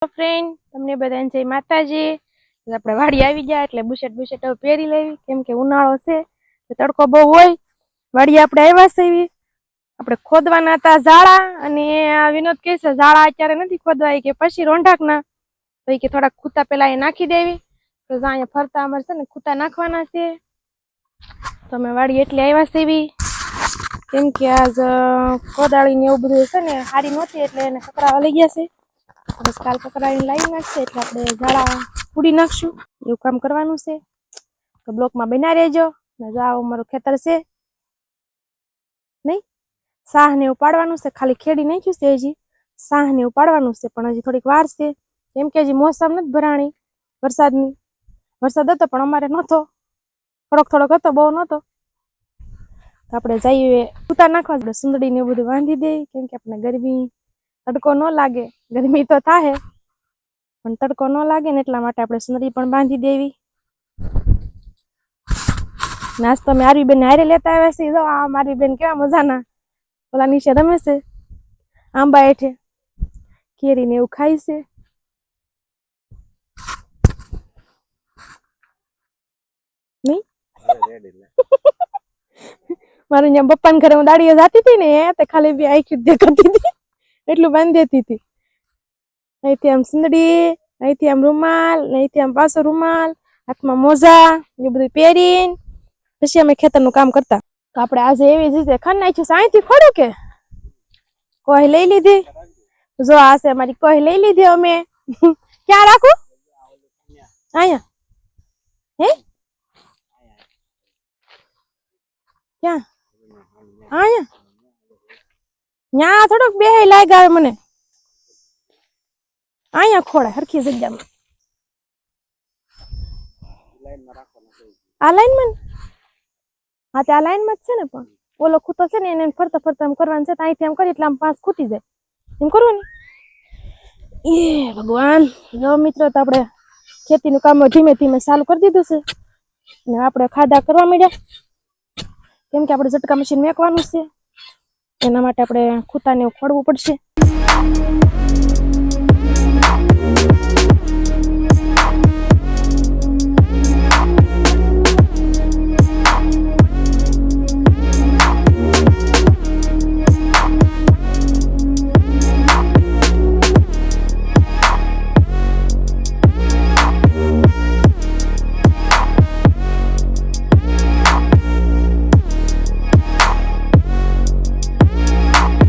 Friend તમને બધાને જય માતાજી। આપણે વાડી આવી ગયા એટલે બુશેટ પહેરી લેવી, કેમ કે ઉનાળો છે, તડકો બહુ હોય। વાડી આપણે આવ્યા છે, આપણે ખોદવાના હતા ઝાડા, અને વિનોદ કહે છે ઝાડા અત્યારે નથી ખોદવા, કે પછી રોંઢાકના, તો કે થોડાક ખૂતા પેલા એ નાખી દેવી, તો અહીંયા ફરતા અમારે છે ને ખૂતા નાખવાના છે। તો અમે વાડી એટલે આવ્યા છે, કેમ કે આજ કોદાળી ને એવું બધું છે ને સારી નહોતી, એટલે એને સકરાવા લઈ ગયા છે। બસ કાલ પકડાવીને લાવી નાખશે એટલે આપણે ઝાડા પૂડી નાખશું, એવું કામ કરવાનું છે। તો બ્લોકમાં બના રહેજો। જાઓ અમારું ખેતર છે નહીં, સાહ ને એવું પાડવાનું છે, ખાલી ખેડી નાખ્યું છે, હજી સાહ ને એવું પાડવાનું છે, પણ હજી થોડીક વાર છે, કેમ કે હજી મોસમ નથી ભરાણી વરસાદની। વરસાદ હતો પણ અમારે નહોતો, થોડોક હતો, બહુ નહોતો। તો આપણે જઈએ કૂતા નાખવા, આપણે સુંદડી ને એવું બધું બાંધી દઈએ, કેમ કે આપણે ગરમી તડકો ન લાગે, ગરમી તો થાય પણ તડકો ન લાગે ને એટલા માટે આપણે સુંદરી પણ બાંધી દેવી। નાસ્તો મેં આરવી બેન હારે લેતા આવ્યા છે। જો આ મારી બેન કેવા મજાના ઓલા નીચે રમે છે, આંબા હેઠે કેરી ને એવું ખાય છે। નહીં મારે અહીંયા પપ્પાને ઘરે હું દાડીએ જતી હતી ને, તે ખાલી બી આખી દેખાતી હતી એટલું બાંધી દેતી હતી। અહીંથી આમ સુંદડી, અહીંથી આમ રૂમાલ, અહીંથી આમ પાછો રૂમાલ, હાથમાં મોજા એ બધું પહેરીને પછી અમે ખેતરનું કામ કરતા। તો આપણે આજે એવી જ રીતે ખાઈ નાખ્યું છે। અહીંથી ખોડું કે કોઈ લઈ લીધી, જો આ છે અમારી કોઈ લઈ લીધી અમે। ક્યાં રાખું? અહીંયા હે ક્યાં? અહીંયા ન્યા થોડોક બે લાગ્યા મને, અહીંયા ખોડે હરખી જગ્યામાં। આ લાઈનમાં હા, તે આ લાઈનમાં જ છે ને, પણ ઓલો ખૂતો છે ને એને ફરતા ફરતા એમ કરવાનું છે, તો અહીંથી એમ કરી એટલે આમ પાંચ ખૂટી જાય એમ કરવું ને। એ ભગવાન, જો મિત્રો, તો આપણે ખેતીનું કામ ધીમે ધીમે ચાલુ કરી દીધું છે, અને આપણે ખાડા કરવા માંડ્યા, કેમ કે આપણે ઝટકા મશીન મેકવાનું છે, એના માટે આપણે ખૂતાને ખોડવું પડશે।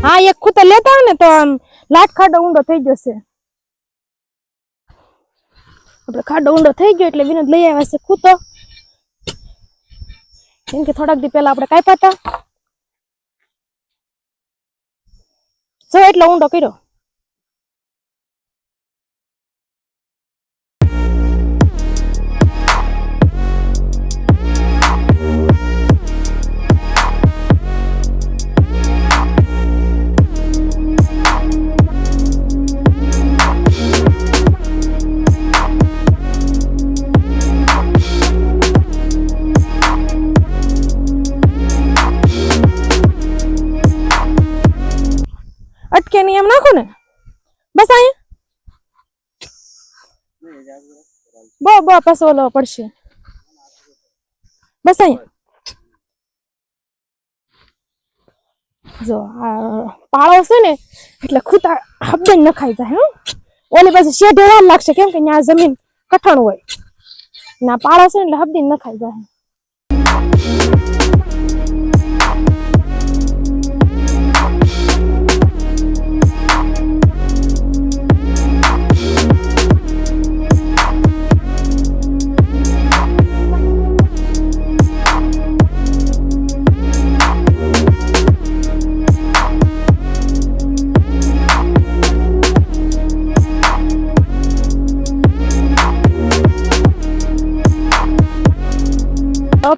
હા, એક ખૂતો લેતા ને તો આમ લાટ ખાડો ઊંડો થઈ જશે, આપણે ખાડો ઊંડો થઈ ગયો એટલે વિનોદ લઈ આવ્યા છે ખૂતો, કેમ કે થોડાક દી પેલા આપણે કાપ્યા હતા, જો એટલો ઊંડો કર્યો। અટકે નહીં એમ નાખો ને, બસ અહીંયા બો પાછો ઓલો પડશે, બસ અહીંયા જો આ પાળો છે ને એટલે ખૂતા હબદન નખાઈ જાય। ઓલી પાસે શેઢે વાર લાગશે, કેમ કે ત્યાં જમીન કઠણ હોય, ના પાળો છે ને એટલે હબદીન નખાઈ જાય।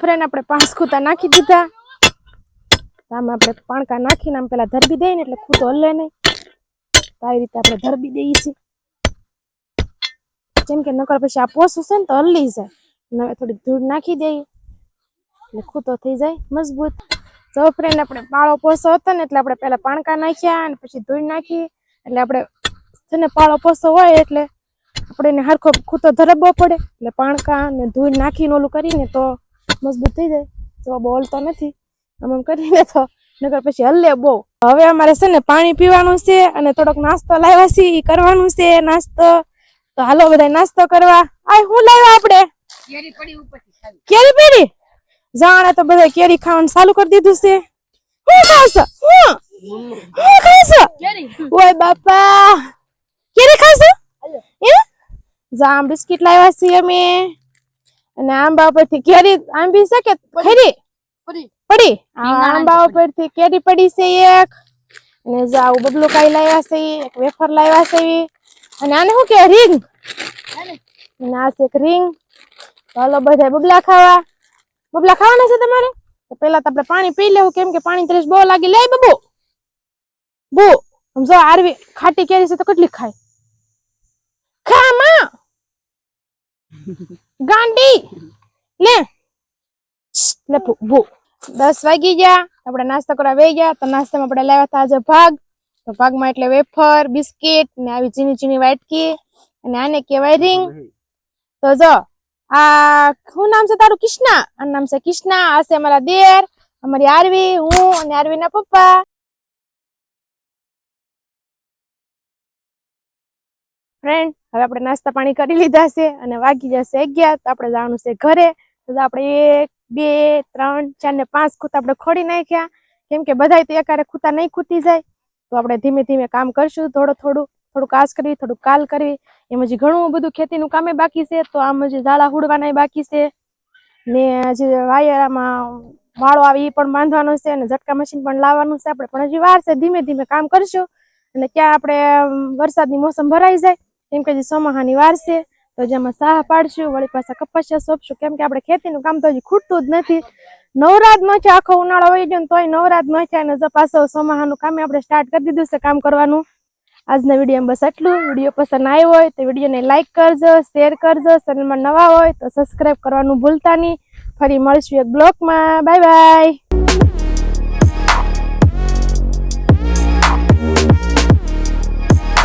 ફ્રેન્ડ આપણે 5 ખૂતા નાખી દીધા, આમાં આપણે પાણકા નાખીને આમ પેલા ધરબી દઈએ ને એટલે ખૂતો હલે નહીં, આવી રીતે આપણે ધરબી દઈએ છીએ, કેમ કે નકર પછી આ પોસું છે ને તો હલી જાય, હવે થોડીક ધૂળ નાખી દઈએ એટલે ખૂતો થઈ જાય મજબૂત। જો ફ્રેન્ડ આપણે પાળો પોસો હતો ને એટલે આપણે પેલા પાણકા નાખ્યા અને પછી ધૂળ નાખી એટલે આપણે છે ને પાળો પોસો હોય એટલે આપણે એને હરખો ખૂતો ધરબવો પડે, એટલે પાણકા ને ધૂળ નાખીને ઓલું કરીને તો મજબૂત થઈ જાય. તો બોલતો નથી આમ કરીને તો નકર પછી હલ્લે બહુ. હવે અમારે છે ને પાણી પીવાનું છે અને થોડોક નાસ્તો લાવ્યા છે ઈ કરવાનું છે નાસ્તો. તો હાલો બધા નાસ્તો કરવા. આ હું લાવ્યા આપણે કેરી પડી જાણે તો બધા કેરી ખાવાનું ચાલુ કરી દીધું છે. હું ખાશો હું ખાશો ઓય બાપા કેરી ખાશો જામ બિસ્કિટ લાવ્યા છીએ અમે અને આંબા ઉપરથી કેરી આંબી છે કે ખરી પડી આંબા ઉપરથી કેરી પડી છે એક અને જાવ બબલું કાઈ લાવ્યા છે એક વેફર લાવ્યા છે અને આને શું કે રીંગ અને આ છે એક રીંગ. હાલો બધા બબલા ખાવાના છે તમારે? તો પેલા તો આપણે પાણી પી લેવું કેમ કે પાણી તરસ બહુ લાગી. લે બબુ બુ સમજો આરવી ખાટી કેરી છે તો કેટલી ખાય ખા માં ગાંડી લે લે ભૂ 10 વાગી ગયા આપણે નાસ્તો કરવા બેસી ગયા. તો નાસ્તામાં આપણે લાવ્યા હતા આજે ભાગ. તો ભાગમાં એટલે વેફર બિસ્કિટ ને આવી ચીની ચીની વાટકી અને આને કહેવાય રીંગ. તો જો આ શું નામ છે તારું? કિષ્ના. આ નામ છે કિષ્ના. આ છે અમારા દેર, અમારી આરવી, હું અને આરવી ના પપ્પા. ફ્રેન્ડ હવે આપણે નાસ્તા પાણી કરી લીધા છે અને વાગી જશે 11. તો આપણે જવાનું છે ઘરે. તો આપણે 1 2 3 4 ને 5 ખૂતા આપણે ખોડી નાખ્યા કેમ કે બધાય તો એકારે ખૂતા નહીં ખૂતી જાય. તો આપણે ધીમે ધીમે કામ કરશું, થોડુંક આજ કરવી, થોડુંક કાલ કરવી. એમ હજી ઘણું બધું ખેતીનું કામે બાકી છે. તો આમ હજી ઝાડા હુડવાના બાકી છે ને હજી વાયરામાં વાળો આવે એ પણ બાંધવાનો છે અને ઝટકા મશીન પણ લાવવાનું છે આપણે. પણ હજી વાર છે, ધીમે ધીમે કામ કરશું અને ક્યાં આપણે વરસાદની મોસમ ભરાઈ જાય કેમ કે હજી ચોમાહાની વાર છે. તો જેમાં સાહ પાડશું, વળી પાછા કપાસિયા સોંપશું કેમ કે આપણે ખેતીનું કામ તો હજી ખૂટતું જ નથી. નવરાત નો છે, આખો ઉનાળો વહી ગયો તોય નવરાત નો છે અને પાછો ચોમાહાનું કામ આપણે સ્ટાર્ટ કરી દીધું છે કામ કરવાનું. આજના વિડીયોમાં બસ આટલું. વિડીયો પસંદ આવ્યો હોય તો વિડીયોને લાઈક કરજો, શેર કરજો, ચેનલમાં નવા હોય તો સબસ્ક્રાઇબ કરવાનું ભૂલતા નહીં. ફરી મળશું એક બ્લોગમાં. Bye bye.